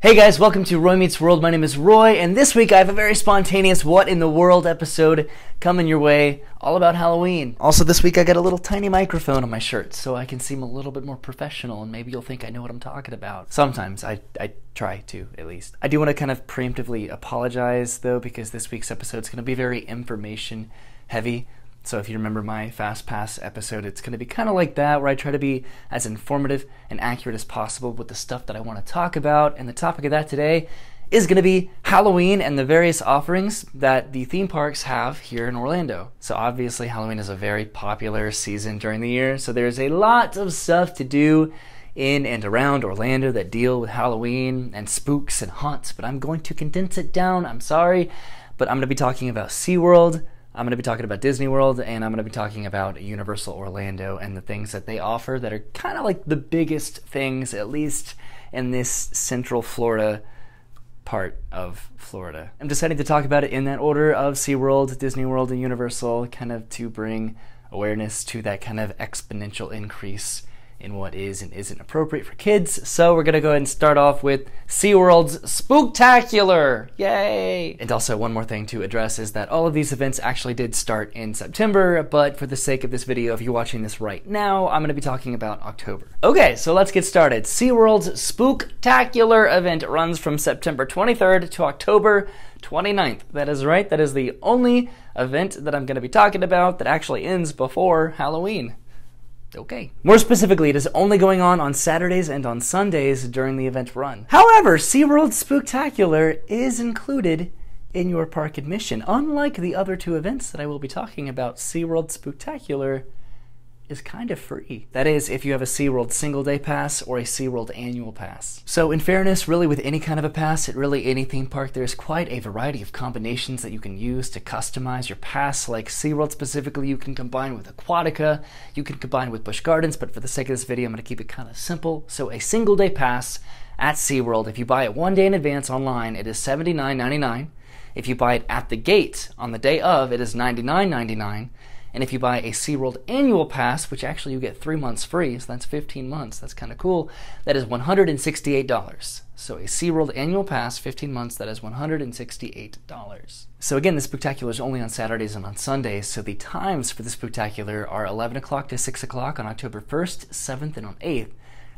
Hey guys, welcome to Roy Meets World. My name is Roy, and this week I have a very spontaneous What in the World episode coming your way, all about Halloween. Also this week I got a little tiny microphone on my shirt, so I can seem a little bit more professional, and maybe you'll think I know what I'm talking about. Sometimes, I try to, at least. I do want to kind of preemptively apologize, though, because this week's episode is going to be very information heavy. So if you remember my Fast Pass episode, it's going to be kind of like that, where I try to be as informative and accurate as possible with the stuff that I want to talk about. And the topic of that today is going to be Halloween and the various offerings that the theme parks have here in Orlando. So obviously Halloween is a very popular season during the year, so there's a lot of stuff to do in and around Orlando that deal with Halloween and spooks and haunts, but I'm going to condense it down. I'm sorry, but I'm going to be talking about SeaWorld, I'm going to be talking about Disney World, and I'm going to be talking about Universal Orlando and the things that they offer that are kind of like the biggest things, at least in this central Florida part of Florida. I'm deciding to talk about it in that order of SeaWorld, Disney World, and Universal, kind of to bring awareness to that kind of exponential increase in what is and isn't appropriate for kids. So we're going to go ahead and start off with SeaWorld's Spooktacular! Yay! And also one more thing to address is that all of these events actually did start in September, but for the sake of this video, if you're watching this right now, I'm going to be talking about October. Okay, so let's get started. SeaWorld's Spooktacular event runs from September 23rd to October 29th. That is right, that is the only event that I'm going to be talking about that actually ends before Halloween. Okay. More specifically, it is only going on Saturdays and on Sundays during the event run. However, SeaWorld Spooktacular is included in your park admission. Unlike the other two events that I will be talking about, SeaWorld Spooktacular is kind of free. That is, if you have a SeaWorld single day pass or a SeaWorld annual pass. So in fairness, really with any kind of a pass at really any theme park, there's quite a variety of combinations that you can use to customize your pass. Like SeaWorld specifically, you can combine with Aquatica, you can combine with Busch Gardens, but for the sake of this video, I'm going to keep it kind of simple. So a single day pass at SeaWorld, if you buy it 1 day in advance online, it is $79.99. If you buy it at the gate on the day of, it is $99.99. And if you buy a SeaWorld annual pass, which actually you get 3 months free, so that's 15 months, that's kind of cool, that is $168. So a SeaWorld annual pass, 15 months, that is $168. So again, the Spooktacular is only on Saturdays and on Sundays, so the times for the Spooktacular are 11 o'clock to 6 o'clock on October 1st, 7th, and on 8th,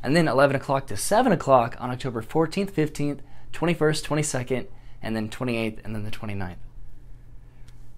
and then 11 o'clock to 7 o'clock on October 14th, 15th, 21st, 22nd, and then 28th, and then the 29th.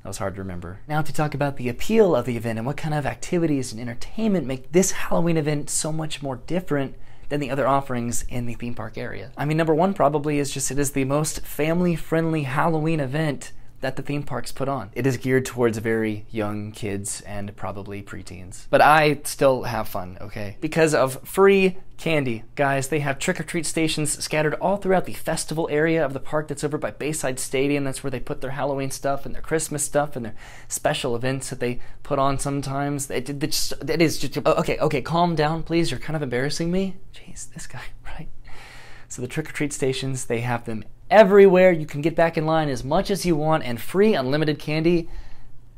That was hard to remember. Now to talk about the appeal of the event and what kind of activities and entertainment make this Halloween event so much more different than the other offerings in the theme park area. I mean, number one probably is just it is the most family-friendly Halloween event that the theme parks put on. It is geared towards very young kids and probably preteens. But I still have fun, okay? Because of free candy. Guys, they have trick-or-treat stations scattered all throughout the festival area of the park that's over by Bayside Stadium. That's where they put their Halloween stuff and their Christmas stuff and their special events that they put on sometimes. It is just... Okay, calm down, please. You're kind of embarrassing me. Jeez, this guy, right? So the trick-or-treat stations, they have them everywhere. You can get back in line as much as you want, and free unlimited candy.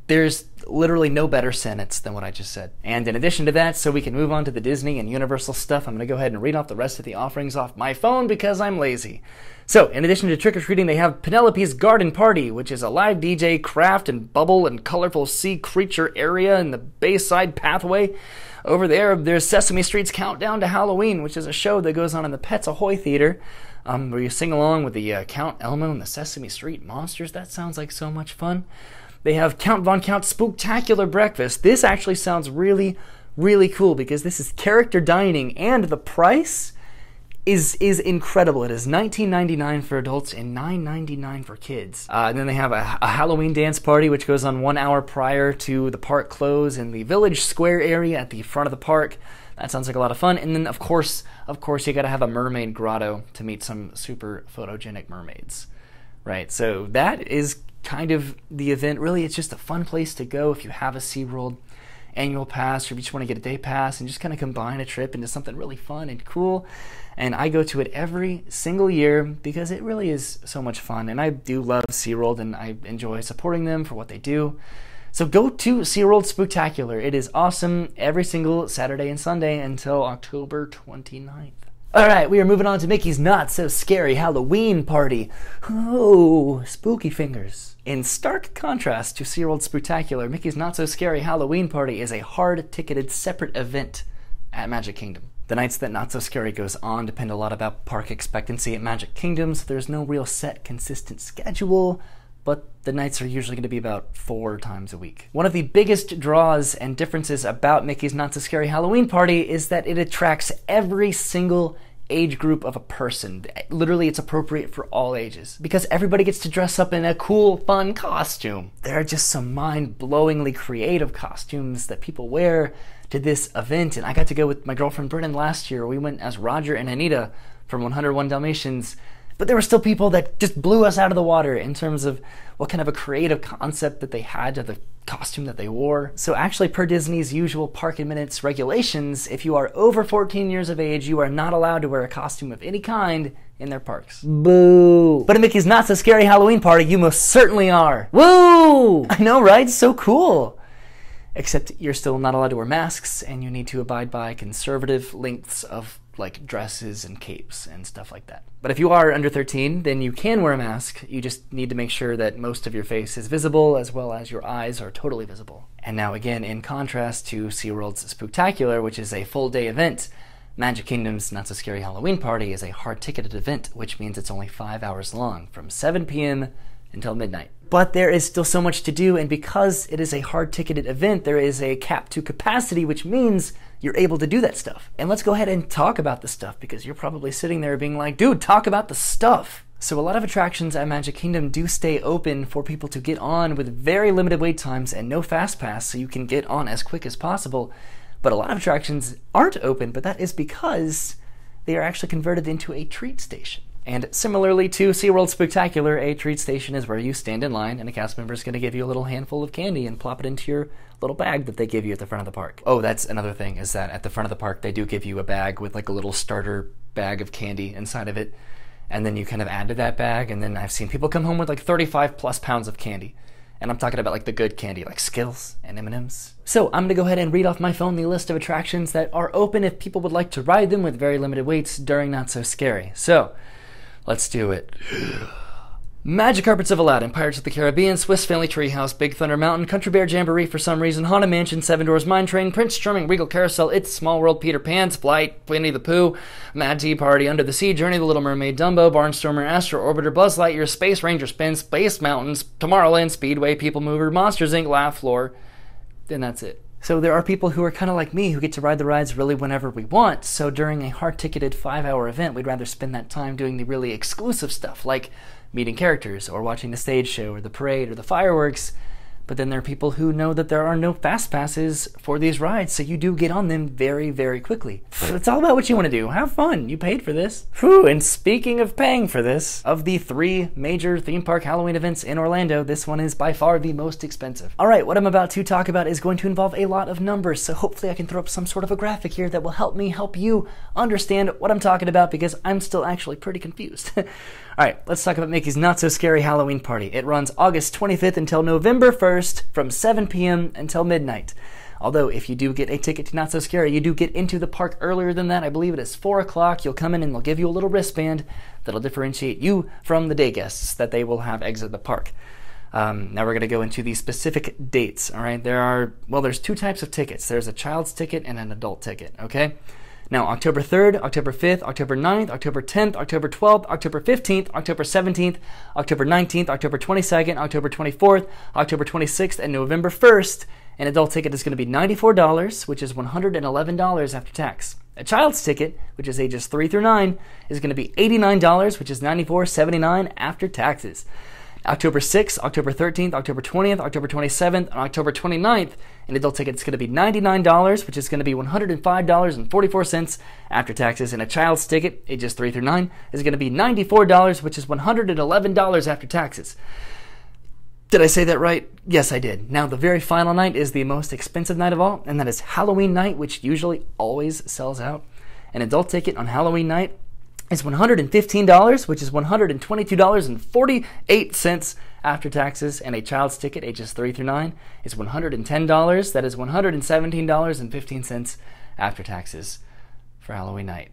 There's literally no better sentence than what I just said. And in addition to that, so we can move on to the Disney and Universal stuff, I'm going to go ahead and read off the rest of the offerings off my phone because I'm lazy. So, in addition to trick-or-treating, they have Penelope's Garden Party, which is a live DJ, craft, and bubble and colorful sea creature area in the Bayside Pathway. Over there, there's Sesame Street's Countdown to Halloween, which is a show that goes on in the Pets Ahoy Theater, where you sing along with the Count Elmo and the Sesame Street Monsters. That sounds like so much fun. They have Count Von Count Spooktacular Breakfast. This actually sounds really, really cool because this is character dining, and the price is incredible. It is $19.99 for adults and $9.99 for kids. And then they have a Halloween dance party, which goes on 1 hour prior to the park close in the Village Square area at the front of the park. That sounds like a lot of fun. And then, of course, you gotta have a mermaid grotto to meet some super photogenic mermaids, right? So that is kind of the event. Really, it's just a fun place to go if you have a SeaWorld annual pass, or if you just want to get a day pass and just kind of combine a trip into something really fun and cool. And I go to it every single year because it really is so much fun, and I do love SeaWorld and I enjoy supporting them for what they do. So go to Seaworld Spectacular. It is awesome every single Saturday and Sunday until October 29th. Alright, we are moving on to Mickey's Not So Scary Halloween Party. Oh, spooky fingers. In stark contrast to Seaworld Spectacular, Mickey's Not So Scary Halloween Party is a hard-ticketed separate event at Magic Kingdom. The nights that Not So Scary goes on depend a lot about park expectancy at Magic Kingdom, so there's no real set, consistent schedule, but the nights are usually going to be about 4 times a week. One of the biggest draws and differences about Mickey's Not So Scary Halloween Party is that it attracts every single age group of a person. Literally, it's appropriate for all ages because everybody gets to dress up in a cool, fun costume. There are just some mind-blowingly creative costumes that people wear to this event, and I got to go with my girlfriend Brennan last year. We went as Roger and Anita from 101 Dalmatians. But there were still people that just blew us out of the water in terms of what kind of a creative concept that they had to the costume that they wore. So actually, per Disney's usual park admittance regulations, if you are over 14 years of age, you are not allowed to wear a costume of any kind in their parks. Boo! But at Mickey's Not So Scary Halloween Party, you most certainly are. Woo! I know, right? So cool! Except you're still not allowed to wear masks, and you need to abide by conservative lengths of like dresses and capes and stuff like that. But if you are under 13, then you can wear a mask. You just need to make sure that most of your face is visible as well as your eyes are totally visible. And now again, in contrast to SeaWorld's Spooktacular, which is a full day event, Magic Kingdom's Not So Scary Halloween Party is a hard-ticketed event, which means it's only 5 hours long, from 7 p.m. until midnight. But there is still so much to do, and because it is a hard-ticketed event, there is a cap to capacity, which means you're able to do that stuff. And let's go ahead and talk about the stuff, because you're probably sitting there being like, dude, talk about the stuff. So a lot of attractions at Magic Kingdom do stay open for people to get on with very limited wait times and no fast pass, so you can get on as quick as possible. But a lot of attractions aren't open, but that is because they are actually converted into a treat station. And similarly to SeaWorld Spectacular, a treat station is where you stand in line and a cast member is going to give you a little handful of candy and plop it into your little bag that they give you at the front of the park. Oh, that's another thing, is that at the front of the park they do give you a bag with like a little starter bag of candy inside of it, and then you kind of add to that bag, and then I've seen people come home with like 35 plus pounds of candy. And I'm talking about like the good candy, like Skittles and M&Ms. So I'm going to go ahead and read off my phone the list of attractions that are open if people would like to ride them with very limited waits during Not So Scary. So let's do it. Magic Carpets of Aladdin, Pirates of the Caribbean, Swiss Family Treehouse, Big Thunder Mountain, Country Bear Jamboree for some reason, Haunted Mansion, Seven Doors Mine Train, Prince Charming, Regal Carousel, It's Small World, Peter Pan's Flight, Winnie the Pooh, Mad Tea Party, Under the Sea, Journey of the Little Mermaid, Dumbo, Barnstormer, Astro Orbiter, Buzz Lightyear, Space Ranger Spin, Space Mountains, Tomorrowland, Speedway, People Mover, Monsters Inc., Laugh Floor, and that's it. So there are people who are kind of like me who get to ride the rides really whenever we want, so during a hard-ticketed 5-hour event, we'd rather spend that time doing the really exclusive stuff, like meeting characters, or watching the stage show, or the parade, or the fireworks. But then there are people who know that there are no fast passes for these rides, so you do get on them very, very quickly. It's all about what you want to do. Have fun. You paid for this. Whew, and speaking of paying for this, of the 3 major theme park Halloween events in Orlando, this one is by far the most expensive. Alright, what I'm about to talk about is going to involve a lot of numbers, so hopefully I can throw up some sort of a graphic here that will help me help you understand what I'm talking about, because I'm still actually pretty confused. Alright, let's talk about Mickey's Not So Scary Halloween Party. It runs August 25th until November 1st from 7 p.m. until midnight. Although, if you do get a ticket to Not So Scary, you do get into the park earlier than that. I believe it is 4 o'clock. You'll come in and they'll give you a little wristband that'll differentiate you from the day guests that they will have exit the park. Now we're going to go into the specific dates, alright? There's 2 types of tickets. There's a child's ticket and an adult ticket, okay? Now, October 3rd, October 5th, October 9th, October 10th, October 12th, October 15th, October 17th, October 19th, October 22nd, October 24th, October 26th, and November 1st, an adult ticket is going to be $94, which is $111 after tax. A child's ticket, which is ages 3 through 9, is going to be $89, which is $94.79 after taxes. October 6th, October 13th, October 20th, October 27th, and October 29th, an adult ticket is going to be $99, which is going to be $105.44 after taxes, and a child's ticket, ages 3 through 9, is going to be $94, which is $111 after taxes. Did I say that right? Yes, I did. Now, the very final night is the most expensive night of all, and that is Halloween night, which usually always sells out. An adult ticket on Halloween night is $115, which is $122.48 after taxes, and a child's ticket, ages 3 through 9, is $110. That is $117.15 after taxes for Halloween night.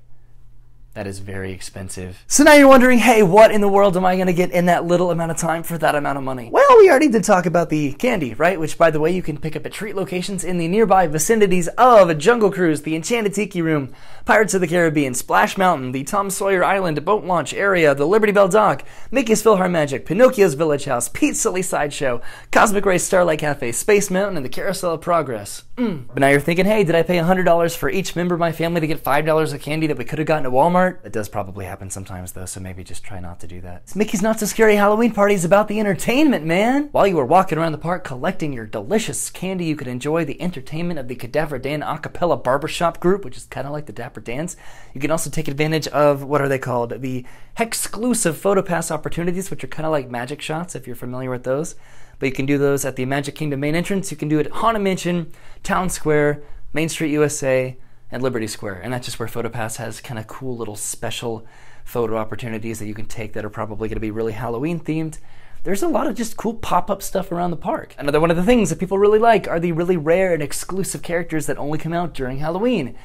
That is very expensive. So now you're wondering, hey, what in the world am I going to get in that little amount of time for that amount of money? Well, we already did talk about the candy, right? Which, by the way, you can pick up at treat locations in the nearby vicinities of Jungle Cruise, the Enchanted Tiki Room, Pirates of the Caribbean, Splash Mountain, the Tom Sawyer Island boat launch area, the Liberty Bell Dock, Mickey's PhilharMagic, Pinocchio's Village House, Pete's Silly Sideshow, Cosmic Rays Starlight Cafe, Space Mountain, and the Carousel of Progress. But now you're thinking, hey, did I pay $100 for each member of my family to get $5 of candy that we could have gotten at Walmart? That does probably happen sometimes, though, so maybe just try not to do that. It's Mickey's Not So Scary Halloween Party is about the entertainment, man! While you were walking around the park collecting your delicious candy, you could enjoy the entertainment of the Cadaver Dan a cappella barbershop group, which is kind of like the Dapper Dans. You can also take advantage of, what are they called? The exclusive PhotoPass opportunities, which are kind of like magic shots, if you're familiar with those. But you can do those at the Magic Kingdom main entrance. You can do it at Haunted Mansion, Town Square, Main Street USA, and Liberty Square. And that's just where PhotoPass has kind of cool little special photo opportunities that you can take that are probably going to be really Halloween themed. There's a lot of just cool pop-up stuff around the park. Another one of the things that people really like are the really rare and exclusive characters that only come out during Halloween,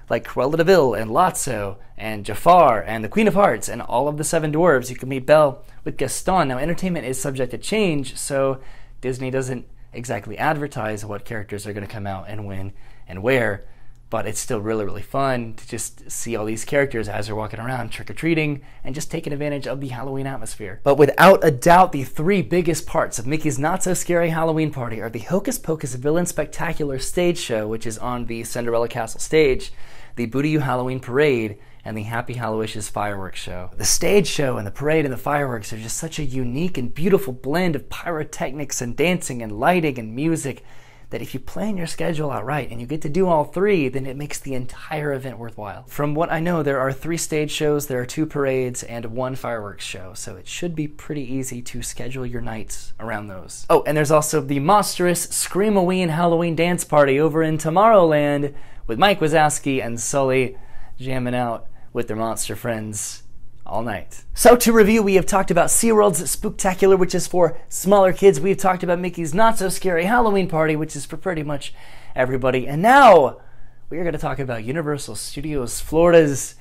like Cruella de Vil and Lotso and Jafar and the Queen of Hearts and all of the Seven Dwarves. You can meet Belle with Gaston. Now, entertainment is subject to change, so Disney doesn't exactly advertise what characters are going to come out and when and where, but it's still really, really fun to just see all these characters as they're walking around trick-or-treating and just taking advantage of the Halloween atmosphere. But without a doubt, the three biggest parts of Mickey's Not So Scary Halloween Party are the Hocus Pocus Villain Spectacular stage show, which is on the Cinderella Castle stage, the Boo-to-You Halloween Parade, and the Happy Hallowishes fireworks show. The stage show and the parade and the fireworks are just such a unique and beautiful blend of pyrotechnics and dancing and lighting and music that if you plan your schedule out right and you get to do all three, then it makes the entire event worthwhile. From what I know, there are 3 stage shows, there are 2 parades, and 1 fireworks show, so it should be pretty easy to schedule your nights around those. Oh, and there's also the monstrous Scream-A-Ween Halloween dance party over in Tomorrowland with Mike Wazowski and Sully jamming out with their monster friends all night. So to review, we have talked about Seaworld's Spooktacular, which is for smaller kids. We've talked about Mickey's Not So Scary Halloween Party, which is for pretty much everybody. And now we are going to talk about Universal Studios Florida's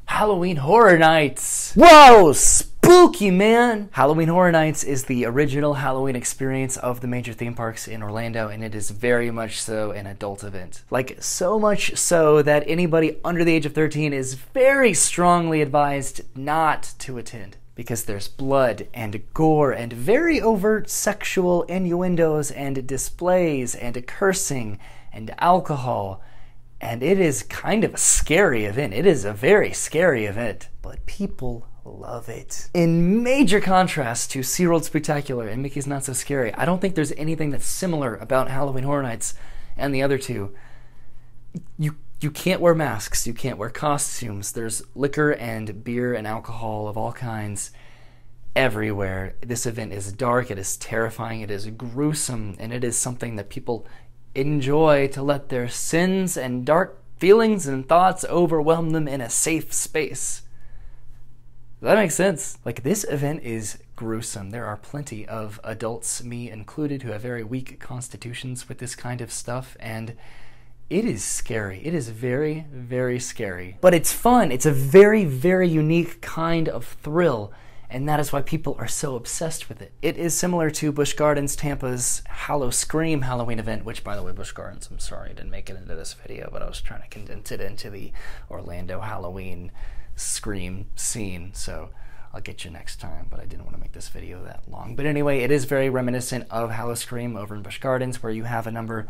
Halloween Horror Nights. Whoa, spooky, man! Halloween Horror Nights is the original Halloween experience of the major theme parks in Orlando, and it is very much so an adult event. Like, so much so that anybody under the age of 13 is very strongly advised not to attend, because there's blood and gore and very overt sexual innuendos and displays and cursing and alcohol. And it is kind of a scary event. It is a very scary event, but people love it. In major contrast to Seaworld Spectacular and Mickey's Not So Scary, I don't think there's anything that's similar about Halloween Horror Nights and the other two. You can't wear masks, you can't wear costumes. There's liquor and beer and alcohol of all kinds everywhere. This event is dark, it is terrifying, it is gruesome, and it is something that people enjoy to let their sins and dark feelings and thoughts overwhelm them in a safe space. Does that make sense? Like, this event is gruesome. There are plenty of adults, me included, who have very weak constitutions with this kind of stuff, and it is scary. It is very, very scary. But it's fun. It's a very, very unique kind of thrill, and that is why people are so obsessed with it. It is similar to Busch Gardens Tampa's Hallowscream Halloween event, which, by the way, Busch Gardens, I'm sorry I didn't make it into this video, but I was trying to condense it into the Orlando Halloween Scream scene, so I'll get you next time, but I didn't want to make this video that long. But anyway, it is very reminiscent of Hallowscream over in Busch Gardens, where you have a number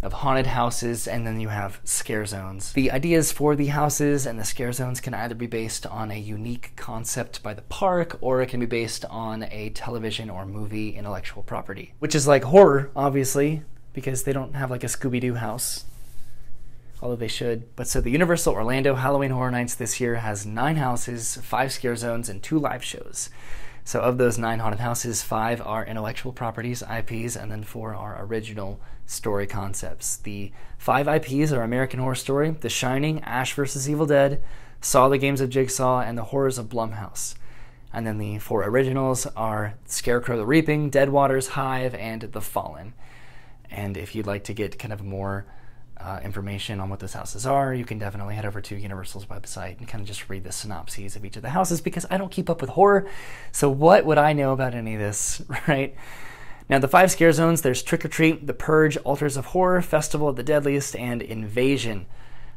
of haunted houses, and then you have scare zones. The ideas for the houses and the scare zones can either be based on a unique concept by the park, or it can be based on a television or movie intellectual property. Which is like horror, obviously, because they don't have like a Scooby-Doo house, although they should. But so the Universal Orlando Halloween Horror Nights this year has 9 houses, 5 scare zones, and 2 live shows. So of those 9 haunted houses, 5 are intellectual properties, IPs, and then 4 are original story concepts. The 5 IPs are American Horror Story, The Shining, Ash vs. Evil Dead, Saw: The Games of Jigsaw, and The Horrors of Blumhouse. And then the 4 originals are Scarecrow the Reaping, Dead Waters, Hive, and The Fallen. And if you'd like to get kind of more information on what those houses are, you can definitely head over to Universal's website and kind of just read the synopses of each of the houses, because I don't keep up with horror, so what would I know about any of this, right? Now, the 5 scare zones, there's Trick or Treat, The Purge, Altars of Horror, Festival of the Deadliest, and Invasion.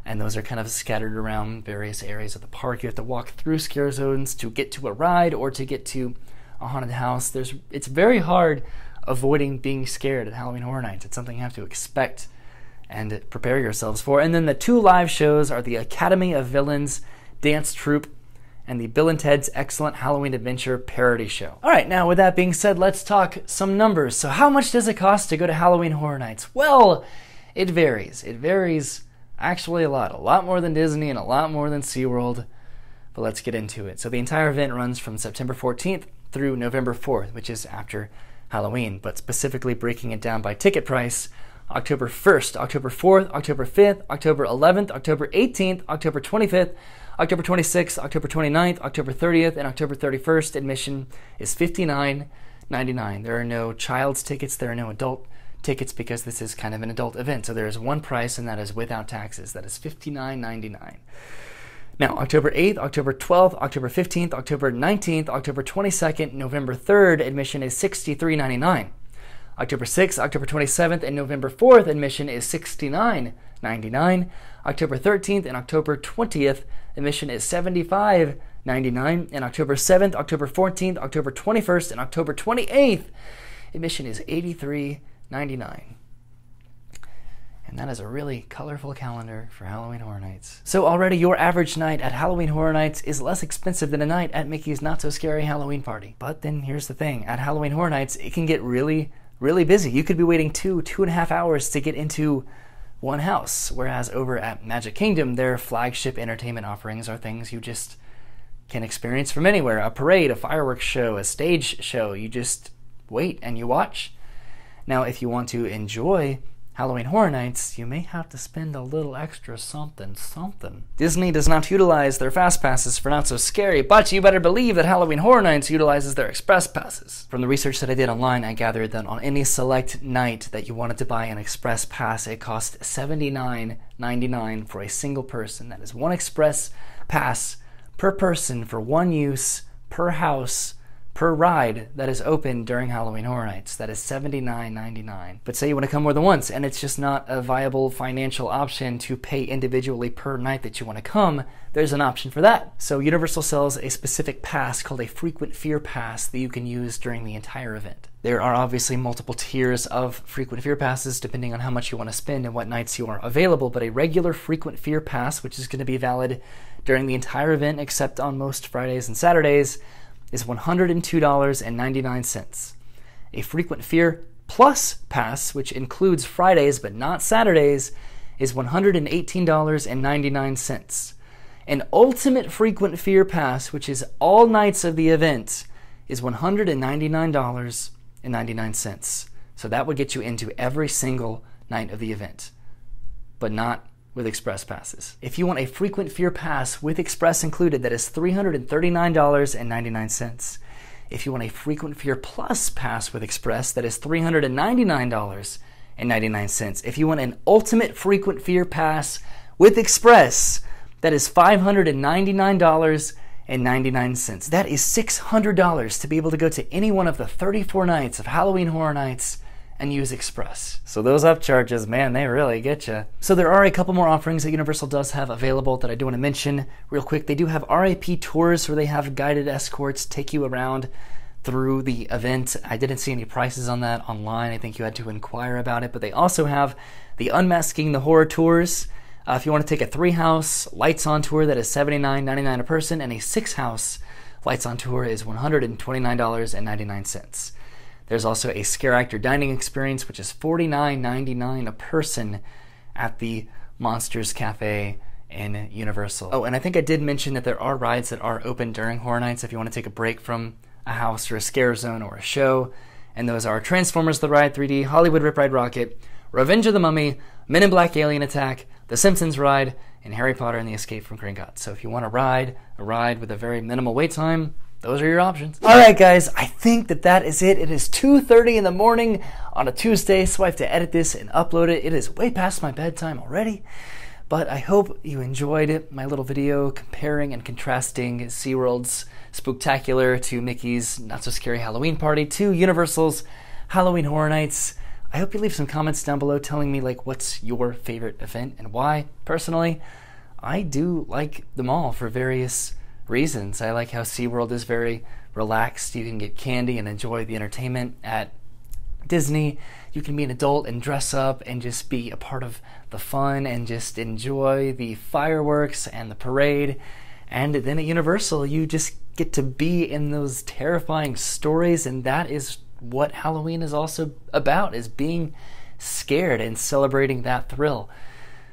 And those are kind of scattered around various areas of the park. You have to walk through scare zones to get to a ride or to get to a haunted house. It's very hard avoiding being scared at Halloween Horror Nights. It's something you have to expect and prepare yourselves for. And then the 2 live shows are the Academy of Villains Dance Troupe and the Bill and Ted's Excellent Halloween Adventure Parody Show. All right, now with that being said, let's talk some numbers. So how much does it cost to go to Halloween Horror Nights? Well, it varies. It varies actually a lot more than Disney and a lot more than SeaWorld, but let's get into it. So the entire event runs from September 14th through November 4th, which is after Halloween, but specifically breaking it down by ticket price, October 1st, October 4th, October 5th, October 11th, October 18th, October 25th, October 26th, October 29th, October 30th, and October 31st. Admission is $59.99. There are no child's tickets, there are no adult tickets, because this is kind of an adult event. So there is one price, and that is without taxes. That is $59.99. Now, October 8th, October 12th, October 15th, October 19th, October 22nd, November 3rd, admission is $63.99. October 6th, October 27th, and November 4th, admission is $69.99. October 13th and October 20th, admission is $75.99. And October 7th, October 14th, October 21st, and October 28th, admission is $83.99. And that is a really colorful calendar for Halloween Horror Nights. So already your average night at Halloween Horror Nights is less expensive than a night at Mickey's Not So Scary Halloween Party. But then here's the thing. At Halloween Horror Nights, it can get really busy. You could be waiting 2.5 hours to get into one house. Whereas over at Magic Kingdom, their flagship entertainment offerings are things you just can experience from anywhere. A parade, a fireworks show, a stage show. You just wait and you watch. Now, if you want to enjoy Halloween Horror Nights, you may have to spend a little extra something. Disney does not utilize their fast passes for Not So Scary, but you better believe that Halloween Horror Nights utilizes their express passes. From the research that I did online, I gathered that on any select night that you wanted to buy an express pass, it cost $79.99 for a single person. That is one express pass per person for one use per house per ride that is open during Halloween Horror Nights. That is $79.99. But say you want to come more than once and it's just not a viable financial option to pay individually per night that you want to come, there's an option for that. So Universal sells a specific pass called a Frequent Fear Pass that you can use during the entire event. There are obviously multiple tiers of Frequent Fear Passes depending on how much you want to spend and what nights you are available, but a regular Frequent Fear Pass, which is going to be valid during the entire event except on most Fridays and Saturdays, is $102.99. A Frequent Fear Plus Pass, which includes Fridays but not Saturdays, is $118.99. An Ultimate Frequent Fear Pass, which is all nights of the event, is $199.99. So that would get you into every single night of the event, but not with express passes. If you want a Frequent Fear Pass with express included, that is $339.99. If you want a Frequent Fear Plus Pass with express, that is $399.99. If you want an Ultimate Frequent Fear Pass with express, that is $599.99. That is $600 to be able to go to any one of the 34 nights of Halloween Horror Nights and use express. So those upcharges, man, they really get you. So there are a couple more offerings that Universal does have available that I do want to mention real quick. They do have RIP tours where they have guided escorts take you around through the event. I didn't see any prices on that online. I think you had to inquire about it. But they also have the Unmasking the Horror tours. If you want to take a 3-house lights on tour, that is $79.99 a person, and a 6-house lights on tour is $129.99. There's also a Scare Actor dining experience, which is $49.99 a person at the Monsters Cafe in Universal. Oh, and I think I did mention that there are rides that are open during Horror Nights if you want to take a break from a house or a scare zone or a show. And those are Transformers The Ride 3D, Hollywood Rip Ride Rocket, Revenge of the Mummy, Men in Black Alien Attack, The Simpsons Ride, and Harry Potter and the Escape from Gringotts. So if you want to ride a ride with a very minimal wait time, those are your options. All right, guys, I think that is it. It is 2:30 in the morning on a Tuesday, so I have to edit this and upload it. It is way past my bedtime already, but I hope you enjoyed my little video comparing and contrasting SeaWorld's Spooktacular to Mickey's Not So Scary Halloween Party to Universal's Halloween Horror Nights. I hope you leave some comments down below telling me like what's your favorite event and why. Personally, I do like them all for various reasons. I like how SeaWorld is very relaxed. You can get candy and enjoy the entertainment. At Disney, you can be an adult and dress up and just be a part of the fun and just enjoy the fireworks and the parade. And then at Universal, you just get to be in those terrifying stories, and that is what Halloween is also about, is being scared and celebrating that thrill.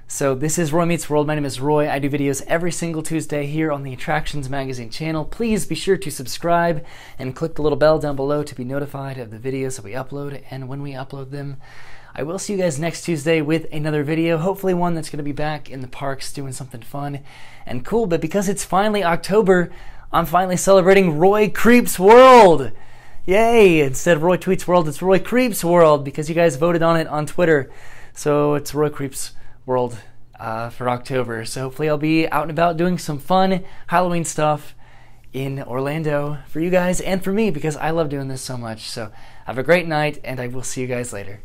So this is Roy Meets World. My name is Roy. I do videos every single Tuesday here on the Attractions Magazine channel. Please be sure to subscribe and click the little bell down below to be notified of the videos that we upload and when we upload them. I will see you guys next Tuesday with another video, hopefully one that's going to be back in the parks doing something fun and cool. But because it's finally October, I'm finally celebrating Roy Creeps World. Yay! Instead of Roy Tweets World, it's Roy Creeps World because you guys voted on it on Twitter. So it's Roy Creeps World for October. So hopefully I'll be out and about doing some fun Halloween stuff in Orlando for you guys and for me because I love doing this so much. So have a great night, and I will see you guys later.